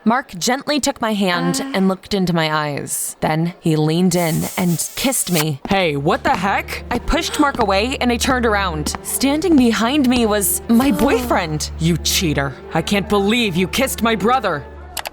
Mark gently took my hand and looked into my eyes. Then he leaned in and kissed me. Hey, what the heck? I pushed Mark away and I turned around. Standing behind me was my boyfriend. You cheater. I can't believe you kissed my brother.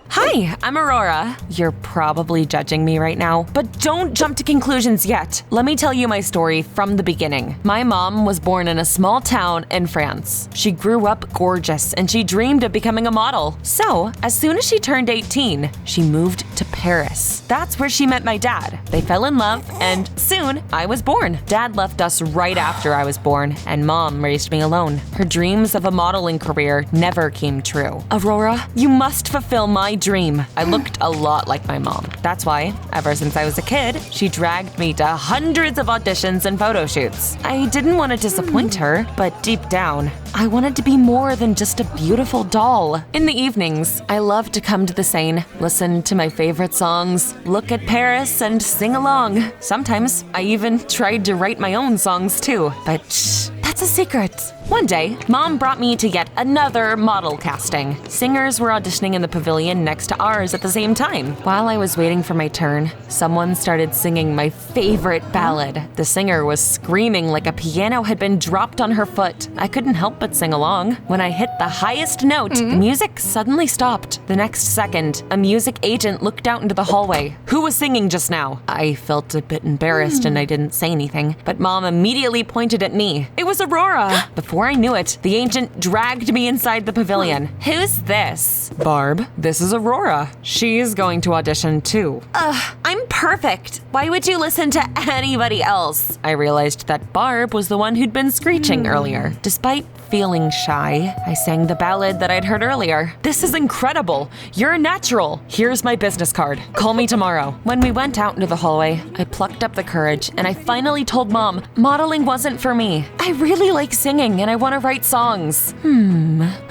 Hi, I'm Aurora. You're probably judging me right now, but don't jump to conclusions yet. Let me tell you my story from the beginning. My mom was born in a small town in France. She grew up gorgeous and she dreamed of becoming a model. So, as soon as she turned 18, she moved to Paris. That's where she met my dad. They fell in love and soon I was born. Dad left us right after I was born and Mom raised me alone. Her dreams of a modeling career never came true. Aurora, you must fulfill my dream. I looked a lot like my mom. That's why, ever since I was a kid, she dragged me to hundreds of auditions and photo shoots. I didn't want to disappoint her, but deep down, I wanted to be more than just a beautiful doll. In the evenings, I loved to come to the Seine, listen to my favorite songs, look at Paris, and sing along. Sometimes, I even tried to write my own songs too, but shh, that's a secret. One day, Mom brought me to yet another model casting. Singers were auditioning in the pavilion next to ours at the same time. While I was waiting for my turn, someone started singing my favorite ballad. The singer was screaming like a piano had been dropped on her foot. I couldn't help but sing along. When I hit the highest note, the music suddenly stopped. The next second, a music agent looked out into the hallway. Who was singing just now? I felt a bit embarrassed and I didn't say anything, but Mom immediately pointed at me. It was Aurora. Before I knew it, the agent dragged me inside the pavilion. Who's this? Barb, this is Aurora. She's going to audition too. I'm perfect. Why would you listen to anybody else? I realized that Barb was the one who'd been screeching earlier. Despite feeling shy, I sang the ballad that I'd heard earlier. This is incredible. You're a natural. Here's my business card. Call me tomorrow. When we went out into the hallway, I plucked up the courage and I finally told Mom modeling wasn't for me. I really like singing and I want to write songs.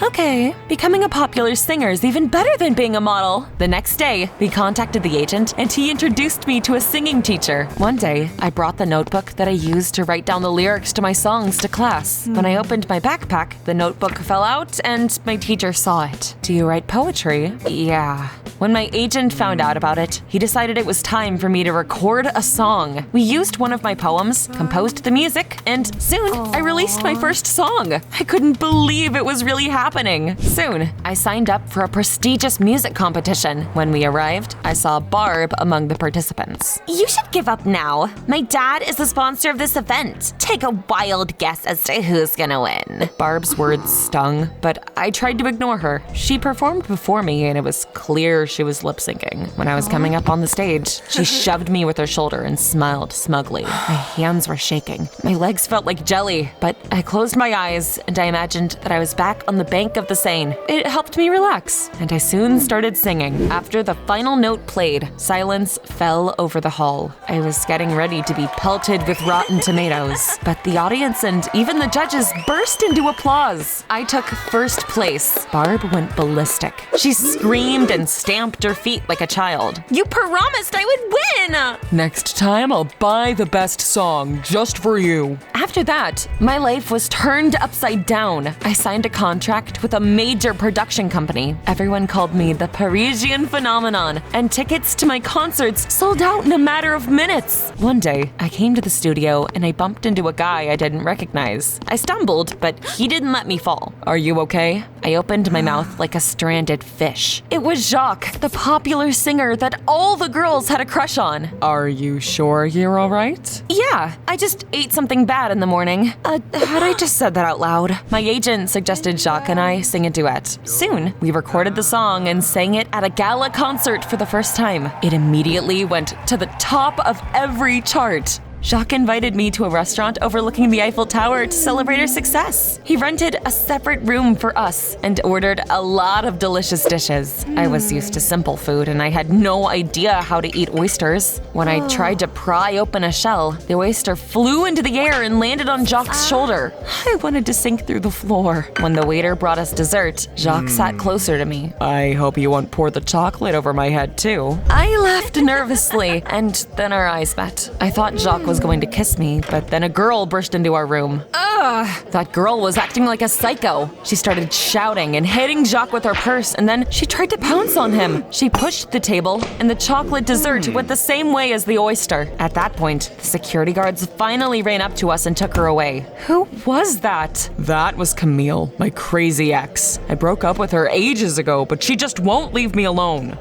Okay. Becoming a popular singer is even better than being a model. The next day, we contacted the agent and he introduced me to a singing teacher. One day, I brought the notebook that I used to write down the lyrics to my songs to class. When I opened my backpack, the notebook fell out and my teacher saw it. Do you write poetry? Yeah. When my agent found out about it, he decided it was time for me to record a song. We used one of my poems, composed the music, and soon I released my first song. I couldn't believe it was really happening. Soon, I signed up for a prestigious music competition. When we arrived, I saw Barb among the participants. You should give up now. My dad is the sponsor of this event. Take a wild guess as to who's gonna win. Barb's words stung, but I tried to ignore her. She performed before me and it was clear she was lip syncing. When I was coming up on the stage, she shoved me with her shoulder and smiled smugly. My hands were shaking. My legs felt like jelly, but I closed my eyes and I imagined that I was back on the bank of the Seine. It helped me relax, and I soon started singing. After the final note played, silence fell over the hall. I was getting ready to be pelted with rotten tomatoes, but the audience and even the judges burst into applause. I took first place. Barb went ballistic. She screamed and stamped her feet like a child. You promised I would win! Next time, I'll buy the best song just for you. After that, my life was turned upside down. I signed a contract with a major production company. Everyone called me the Parisian phenomenon, and tickets to my concerts sold out in a matter of minutes. One day, I came to the studio and I bumped into a guy I didn't recognize. I stumbled, but he didn't let me fall. Are you okay? I opened my mouth like a stranded fish. It was Jacques, the popular singer that all the girls had a crush on. Are you sure you're all right? Yeah, I just ate something bad in the morning. Had I just said that out loud? My agent suggested Jacques and I sing a duet. Soon, we recorded the song and sang it at a gala concert for the first time. It immediately went to the top of every chart. Jacques invited me to a restaurant overlooking the Eiffel Tower to celebrate our success. He rented a separate room for us and ordered a lot of delicious dishes. I was used to simple food and I had no idea how to eat oysters. When I tried to pry open a shell, the oyster flew into the air and landed on Jacques' shoulder. I wanted to sink through the floor. When the waiter brought us dessert, Jacques sat closer to me. I hope you won't pour the chocolate over my head too. I laughed nervously and then our eyes met. I thought Jacques was going to kiss me, but then a girl burst into our room. Ugh! That girl was acting like a psycho. She started shouting and hitting Jacques with her purse, and then she tried to pounce on him. She pushed the table, and the chocolate dessert went the same way as the oyster. At that point, the security guards finally ran up to us and took her away. Who was that? That was Camille, my crazy ex. I broke up with her ages ago, but she just won't leave me alone.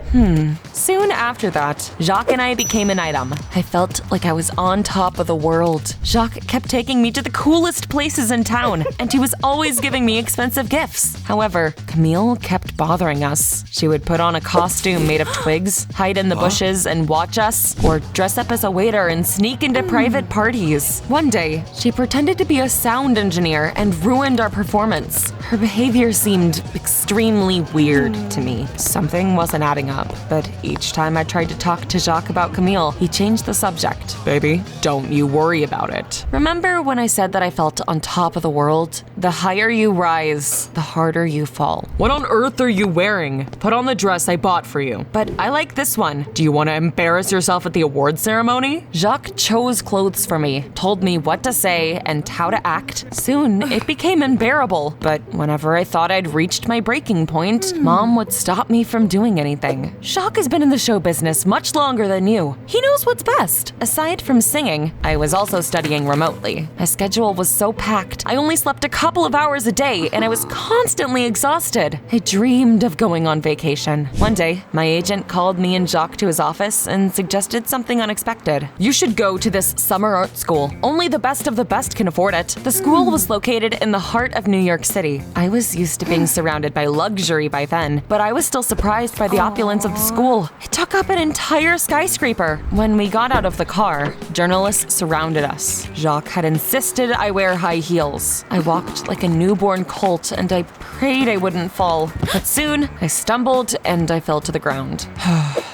Soon after that, Jacques and I became an item. I felt like I was on top of the world. Jacques kept taking me to the coolest places in town, and he was always giving me expensive gifts. However, Camille kept bothering us. She would put on a costume made of twigs, hide in the bushes and watch us, or dress up as a waiter and sneak into private parties. One day, she pretended to be a sound engineer and ruined our performance. Her behavior seemed extremely weird to me. Something wasn't adding up, but each time I tried to talk to Jacques about Camille, he changed the subject. Baby, don't you worry about it. Remember when I said that I felt on top of the world? The higher you rise, the harder you fall. What on earth are you wearing? Put on the dress I bought for you. But I like this one. Do you want to embarrass yourself at the award ceremony? Jacques chose clothes for me, told me what to say and how to act. Soon, it became unbearable. But whenever I thought I'd reached my breaking point, Mom would stop me from doing anything. Jacques has been in the show business much longer than you. He knows what's best. Aside from singing, I was also studying remotely. My schedule was so packed, I only slept a couple of hours a day, and I was constantly exhausted. I dreamed of going on vacation. One day, my agent called me and Jacques to his office and suggested something unexpected. You should go to this summer art school. Only the best of the best can afford it. The school was located in the heart of New York City. I was used to being surrounded by luxury by then, but I was still surprised by the opulence of the school. It took up an entire skyscraper. When we got out of the car, journalists surrounded us. Jacques had insisted I wear high heels. I walked like a newborn colt, and I prayed I wouldn't fall. But soon, I stumbled and I fell to the ground.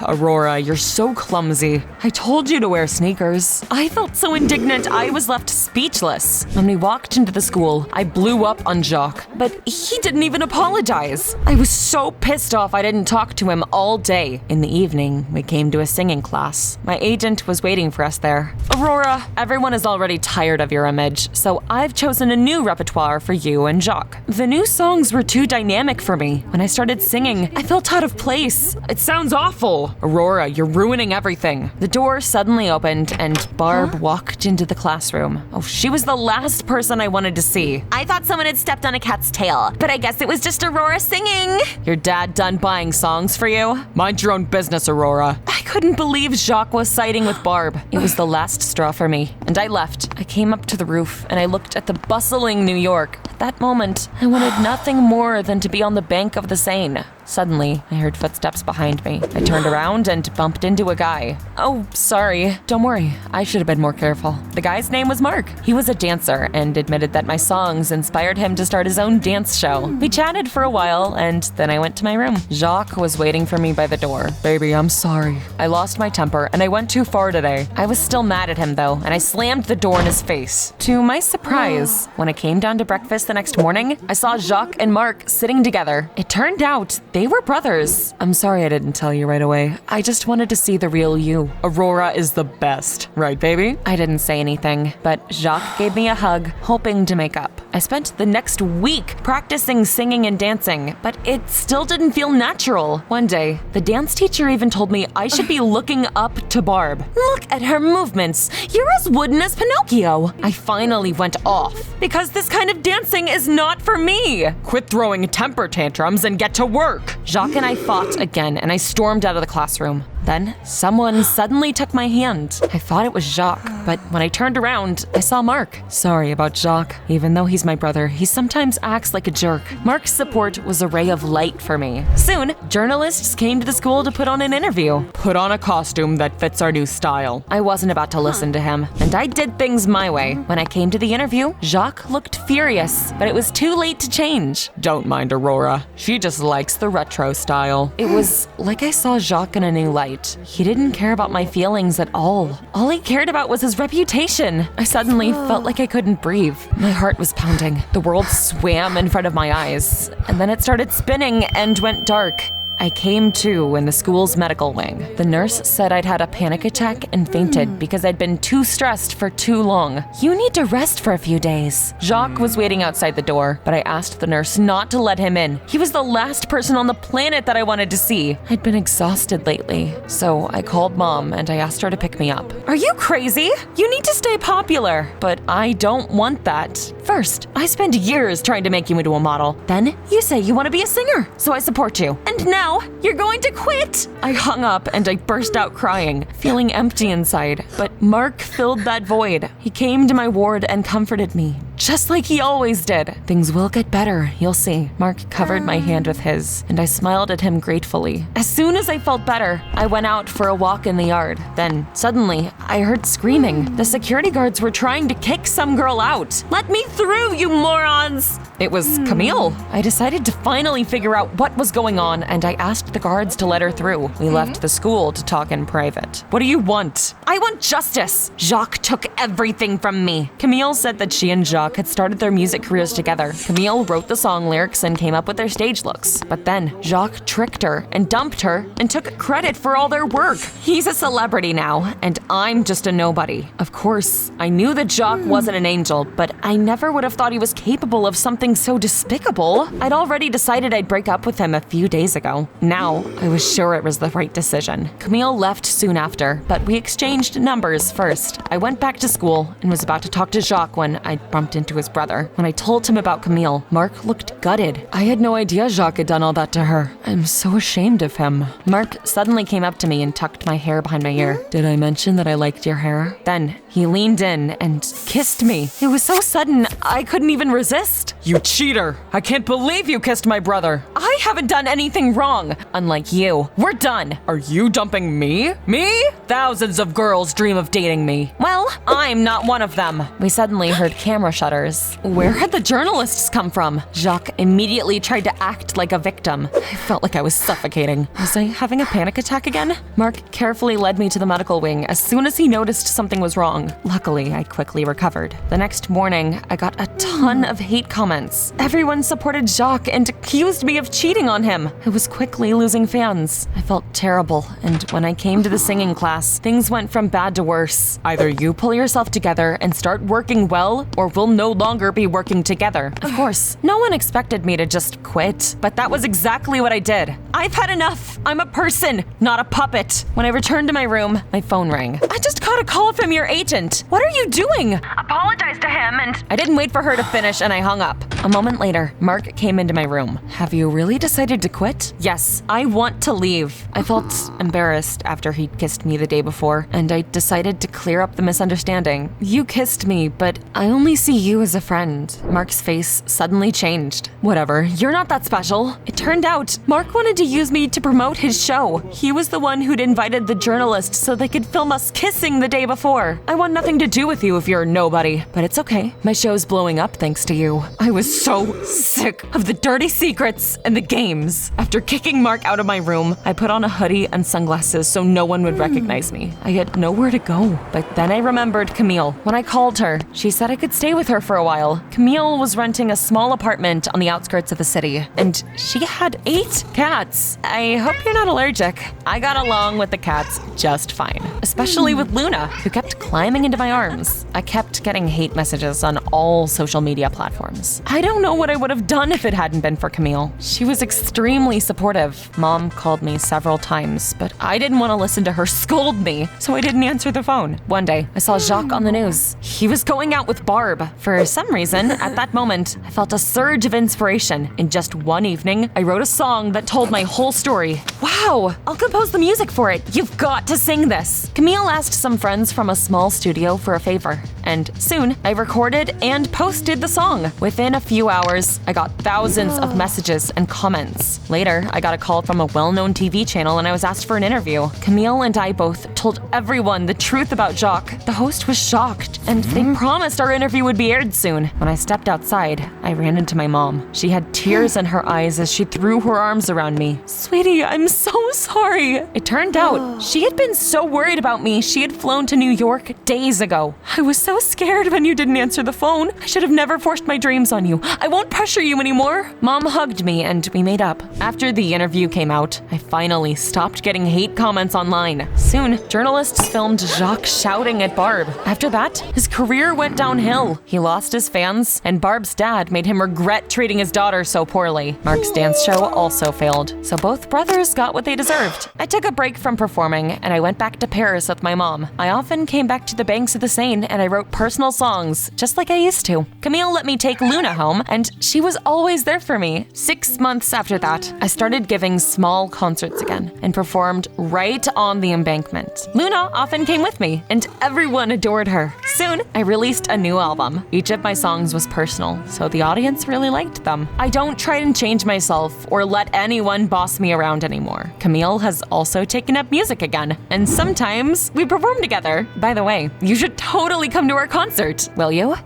Aurora, you're so clumsy. I told you to wear sneakers. I felt so indignant I was left speechless. When we walked into the school, I blew up on Jacques, but he didn't even apologize. I was so pissed off I didn't talk to him all day. In the evening, we came to a singing class. My agent was waiting for us there. Aurora, everyone is already tired of your image, so I've chosen a new repertoire for you and Jacques. The new songs were too dynamic for me. When I started singing, I felt out of place. It sounds awful. Aurora, you're ruining everything. The door suddenly opened and Barb walked into the classroom. Oh, she was the last person I wanted to see. I thought someone had stepped on a cat's tail, but I guess it was just Aurora singing. Your dad done buying songs for you? Mind your own business, Aurora. I couldn't believe Jacques was siding with Barb. It was the last straw for me, and I left. I came up to the roof and I looked at the bustling New York. At that moment, I wanted nothing more than to be on the bank of the Seine. Suddenly, I heard footsteps behind me. I turned around and bumped into a guy. Oh, sorry. Don't worry. I should have been more careful. The guy's name was Mark. He was a dancer and admitted that my songs inspired him to start his own dance show. We chatted for a while and then I went to my room. Jacques was waiting for me by the door. Baby, I'm sorry. I lost my temper and I went too far today. I was still mad at him though, and I slammed the door in his face. To my surprise, when I came down to breakfast the next morning, I saw Jacques and Mark sitting together. It turned out they were brothers. I'm sorry I didn't tell you right away. I just wanted to see the real you. Aurora is the best. Right, baby? I didn't say anything, but Jacques gave me a hug, hoping to make up. I spent the next week practicing singing and dancing, but it still didn't feel natural. One day, the dance teacher even told me I should be looking up to Barb. Look at her movements. You're as wooden as Pinocchio. I finally went off because this kind of dancing is not for me. Quit throwing temper tantrums and get to work. Jacques and I fought again, and I stormed out of the classroom. Then, someone suddenly took my hand. I thought it was Jacques, but when I turned around, I saw Mark. Sorry about Jacques. Even though he's my brother, he sometimes acts like a jerk. Mark's support was a ray of light for me. Soon, journalists came to the school to put on an interview. Put on a costume that fits our new style. I wasn't about to listen to him, and I did things my way. When I came to the interview, Jacques looked furious, but it was too late to change. Don't mind Aurora. She just likes the retro style. It was like I saw Jacques in a new light. He didn't care about my feelings at all. All he cared about was his reputation. I suddenly felt like I couldn't breathe. My heart was pounding. The world swam in front of my eyes, and then it started spinning and went dark. I came to in the school's medical wing. The nurse said I'd had a panic attack and fainted because I'd been too stressed for too long. You need to rest for a few days. Jacques was waiting outside the door, but I asked the nurse not to let him in. He was the last person on the planet that I wanted to see. I'd been exhausted lately, so I called Mom and I asked her to pick me up. Are you crazy? You need to stay popular. But I don't want that. First, I spent years trying to make you into a model. Then you say you want to be a singer, so I support you. And now you're going to quit. I hung up and I burst out crying, feeling empty inside. But Mark filled that void. He came to my ward and comforted me, just like he always did. Things will get better, you'll see. Mark covered my hand with his, and I smiled at him gratefully. As soon as I felt better, I went out for a walk in the yard. Then, suddenly, I heard screaming. The security guards were trying to kick some girl out. Let me through, you morons! It was Camille. I decided to finally figure out what was going on, and I asked the guards to let her through. We left the school to talk in private. What do you want? I want justice! Jacques took everything from me. Camille said that she and Jacques had started their music careers together. Camille wrote the song lyrics and came up with their stage looks. But then, Jacques tricked her and dumped her and took credit for all their work. He's a celebrity now, and I'm just a nobody. Of course, I knew that Jacques wasn't an angel, but I never would have thought he was capable of something so despicable. I'd already decided I'd break up with him a few days ago. Now, I was sure it was the right decision. Camille left soon after, but we exchanged numbers first. I went back to school and was about to talk to Jacques when I bumped into his brother. When I told him about Camille, Mark looked gutted. I had no idea Jacques had done all that to her. I'm so ashamed of him. Mark suddenly came up to me and tucked my hair behind my ear. Did I mention that I liked your hair? Then he leaned in and kissed me. It was so sudden, I couldn't even resist. You cheater! I can't believe you kissed my brother. I haven't done anything wrong. Unlike you. We're done. Are you dumping me? Me? Thousands of girls dream of dating me. Well, I'm not one of them. We suddenly heard camera shutters. Where had the journalists come from? Jacques immediately tried to act like a victim. I felt like I was suffocating. Was I having a panic attack again? Mark carefully led me to the medical wing as soon as he noticed something was wrong. Luckily, I quickly recovered. The next morning, I got a ton of hate comments. Everyone supported Jacques and accused me of cheating on him. I was quickly losing fans. I felt terrible, and when I came to the singing class, things went from bad to worse. Either you pull yourself together and start working well, or we'll no longer be working together. Of course, no one expected me to just quit, but that was exactly what I did. I've had enough. I'm a person, not a puppet. When I returned to my room, my phone rang. I just got a call from your agent. What are you doing? Apologize to him and... I didn't wait for her to finish and I hung up. A moment later, Mark came into my room. Have you really decided to quit? Yes, I want to leave. I felt embarrassed after he kissed me the day before, and I decided to clear up the misunderstanding. You kissed me, but I only see you as a friend. Mark's face suddenly changed. Whatever, you're not that special. It turned out, Mark wanted to use me to promote his show. He was the one who'd invited the journalists so they could film us kissing the day before. I want nothing to do with you if you're nobody, but it's okay. My show's blowing up thanks to you. I was so sick of the dirty secrets and the games. After kicking Mark out of my room, I put on a hoodie and sunglasses so no one would recognize me. I had nowhere to go. But then I remembered Camille. When I called her, she said I could stay with her for a while. Camille was renting a small apartment on the outskirts of the city, and she had 8 cats. I hope you're not allergic. I got along with the cats just fine, especially with Luna, who kept climbing into my arms. I kept getting hate messages on all social media platforms. I don't know what I would have done if it hadn't been for Camille. She was extremely supportive. Mom called me several times, but I didn't want to listen to her scold me, so I didn't answer the phone. One day, I saw Jacques on the news. He was going out with Barb. For some reason, at that moment, I felt a surge of inspiration. In just one evening, I wrote a song that told my whole story. Wow, I'll compose the music for it. You've got to sing this. Camille asked some friends from a small studio for a favor, and soon I recorded and posted the song. Within a few hours, I got thousands of messages and comments. Later, I got a call from a well-known TV channel and I was asked for an interview. Camille and I both told everyone the truth about Jacques. The host was shocked, and they promised our interview would be aired soon. When I stepped outside, I ran into my mom. She had tears in her eyes as she threw her arms around me. Sweetie, I'm so sorry. It turned out she had been so worried about me, she had flown to New York days ago. I was so scared when you didn't answer the phone. I should have never forced my dreams on you. you. I won't pressure you anymore. Mom hugged me and we made up. After the interview came out, I finally stopped getting hate comments online. Soon, journalists filmed Jacques shouting at Barb. After that, his career went downhill. He lost his fans, and Barb's dad made him regret treating his daughter so poorly. Mark's dance show also failed, so both brothers got what they deserved. I took a break from performing, and I went back to Paris with my mom. I often came back to the banks of the Seine, and I wrote personal songs, just like I used to. Camille let me take Luna home, and she was always there for me. 6 months after that, I started giving small concerts again, and performed right on the embankment. Luna often came with me, and everyone adored her. Soon, I released a new album. Each of my songs was personal, so the audience really liked them. I don't try and change myself or let anyone boss me around anymore. Camille has also taken up music again, and sometimes we perform together. By the way, you should totally come to our concert, will you?